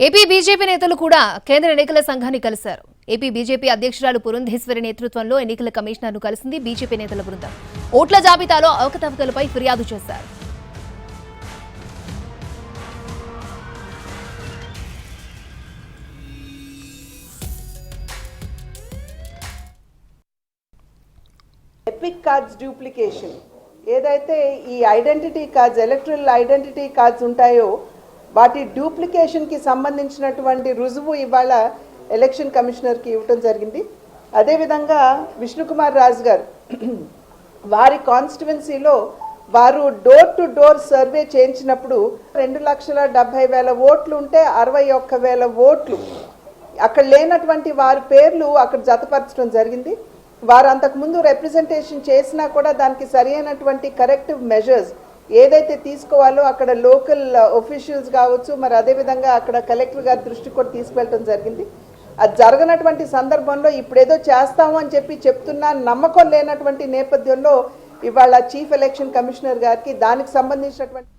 AP BJP నేతలు కూడా కేంద్ర ఎన్నికల సంఘాన్ని కలిశారు. ఏపీ బీజేపీ అధ్యక్షురాలు పురంధేశ్వరి నేతృత్వంలో ఎన్నికల కమిషనర్ను కలిసింది బీజేపీ నేతల బృందం. ఓట్ల జాబితాలో అవకతవకలపై ఫిర్యాదు చేశారు. ఎపిక్ కార్డ్స్ డూప్లికేషన్ ఏదైతే ఈ identity cards electoral identity cards ఉంటాయో వాటి డూప్లికేషన్కి సంబంధించినటువంటి రుజువు ఇవాళ ఎలక్షన్ కమిషనర్కి ఇవ్వటం జరిగింది. అదేవిధంగా విష్ణుకుమార్ రాజు గారు వారి కాన్స్టిట్యువెన్సీలో వారు డోర్ టు డోర్ సర్వే చేయించినప్పుడు 2,70,000 ఓట్లు ఉంటే 61,000 ఓట్లు అక్కడ లేనటువంటి వారి పేర్లు అక్కడ జతపరచడం జరిగింది. వారు అంతకుముందు రిప్రజెంటేషన్ చేసినా కూడా దానికి సరైనటువంటి కరెక్టివ్ మెజర్స్ ఏదైతే తీసుకోవాలో అక్కడ లోకల్ ఒఫీషియల్స్ కావచ్చు, మరి అదేవిధంగా అక్కడ కలెక్టర్ గారి దృష్టికి కూడా తీసుకెళ్ళటం జరిగింది. అది జరగనటువంటి సందర్భంలో ఇప్పుడేదో చేస్తాము అని చెప్తున్నా నమ్మకం లేనటువంటి నేపథ్యంలో ఇవాళ చీఫ్ ఎలక్షన్ కమిషనర్ గారికి దానికి సంబంధించినటువంటి